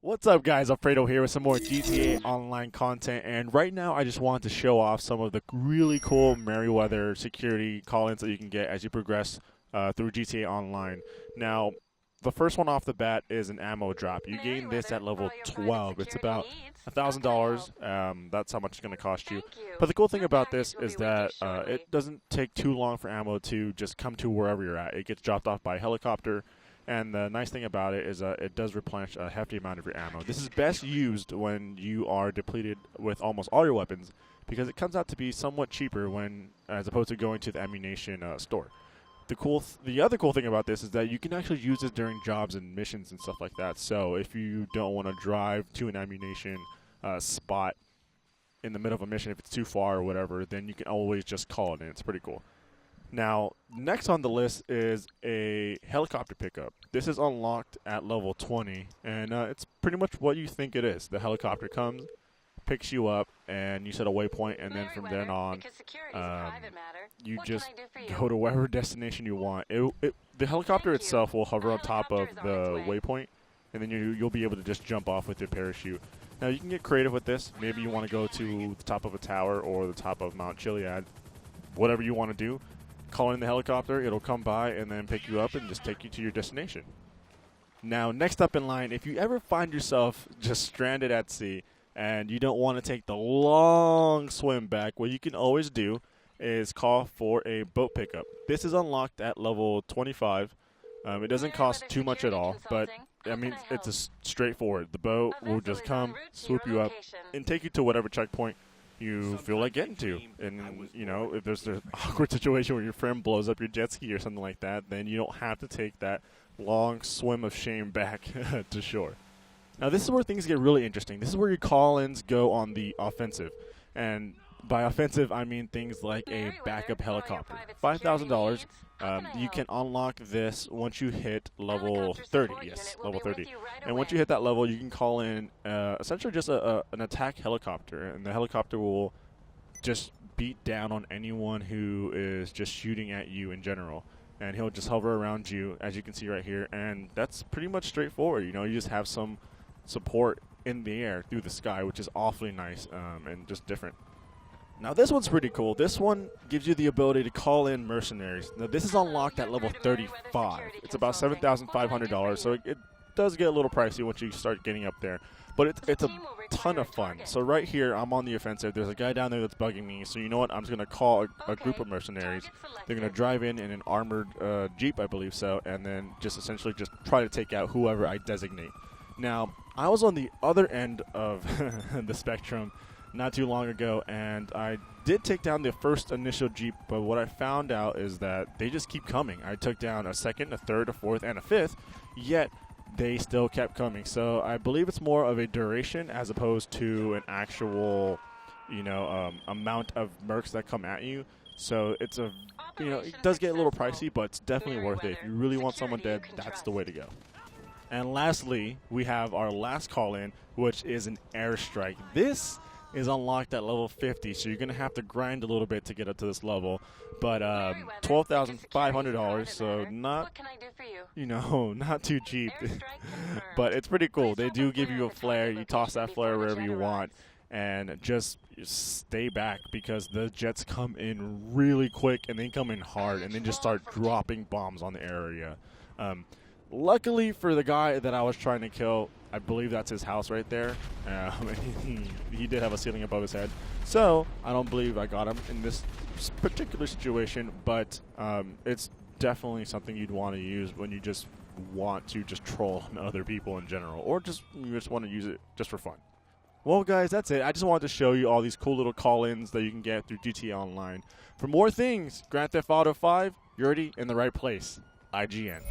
What's up, guys? Alfredo here with some more GTA Online content, and right now I just wanted to show off some of the really cool Merryweather security call-ins that you can get as you progress through GTA Online. Now, the first one off the bat is an ammo drop. You gain this at level 12. It's about $1,000. That's how much it's going to cost you. But the cool thing about this is that it doesn't take too long for ammo to just come to wherever you're at. It gets dropped off by helicopter. And the nice thing about it is it does replenish a hefty amount of your ammo. This is best used when you are depleted with almost all your weapons, because it comes out to be somewhat cheaper as opposed to going to the ammunition store. The other cool thing about this is that you can actually use it during jobs and missions and stuff like that. So if you don't want to drive to an ammunition spot in the middle of a mission, if it's too far or whatever, then you can always just call it in. It's pretty cool. Now, next on the list is a helicopter pickup. This is unlocked at level 20, and it's pretty much what you think it is. The helicopter comes, picks you up, and you set a waypoint, and then from then on, you just go to whatever destination you want. The helicopter itself will hover on top of the waypoint, and then you'll be able to just jump off with your parachute. Now, you can get creative with this. Maybe you want to go to the top of a tower or the top of Mount Chiliad, whatever you want to do. Call in the helicopter, it'll come by and then pick you up and just take you to your destination. Now, next up in line, if you ever find yourself just stranded at sea and you don't want to take the long swim back, what you can always do is call for a boat pickup. This is unlocked at level 25. It doesn't cost too much at all, but I mean, it's straightforward. The boat will just come, swoop you up, and take you to whatever checkpoint you feel like getting to. And, you know, if there's an awkward situation where your friend blows up your jet ski or something like that, then you don't have to take that long swim of shame back to shore. Now, this is where things get really interesting. This is where your call-ins go on the offensive. And by offensive, I mean things like a backup helicopter. $5,000. You can unlock this once you hit level 30. Yes, level 30. And once you hit that level, you can call in essentially just an attack helicopter. And the helicopter will just beat down on anyone who is just shooting at you in general. And he'll just hover around you, as you can see right here. And that's pretty much straightforward. You know, you just have some support in the air through the sky, which is awfully nice and just different. Now, this one's pretty cool. This one gives you the ability to call in Mercenaries. Now, this is unlocked at level 35. It's about $7,500, so it does get a little pricey once you start getting up there. But it's a ton of fun. So right here, I'm on the offensive. There's a guy down there that's bugging me. So you know what? I'm just going to call a group of Mercenaries. They're going to drive in an armored Jeep, I believe so, and then just essentially just try to take out whoever I designate. Now, I was on the other end of the spectrum not too long ago, and I did take down the first initial Jeep, but what I found out is that they just keep coming. I took down a second, a third, a fourth, and a fifth, yet they still kept coming. So I believe it's more of a duration as opposed to an actual, amount of mercs that come at you. So it's it does get a little pricey, but it's definitely worth it. If you really want someone dead, that's the way to go. And lastly, we have our last call-in, which is an Airstrike. This is unlocked at level 50, so you're going to have to grind a little bit to get up to this level. But $12,500, so not too cheap. But it's pretty cool. They do give you a flare. You toss that flare wherever you want, and just stay back because the jets come in really quick, and they come in hard, and then just start dropping bombs on the area. Luckily for the guy that I was trying to kill, I believe that's his house right there. He did have a ceiling above his head. So I don't believe I got him in this particular situation, but it's definitely something you'd want to use when you just want to just troll other people in general, or you just want to use it just for fun. Well, guys, that's it. I just wanted to show you all these cool little call-ins that you can get through GTA Online. For more things, Grand Theft Auto 5, you're already in the right place. IGN.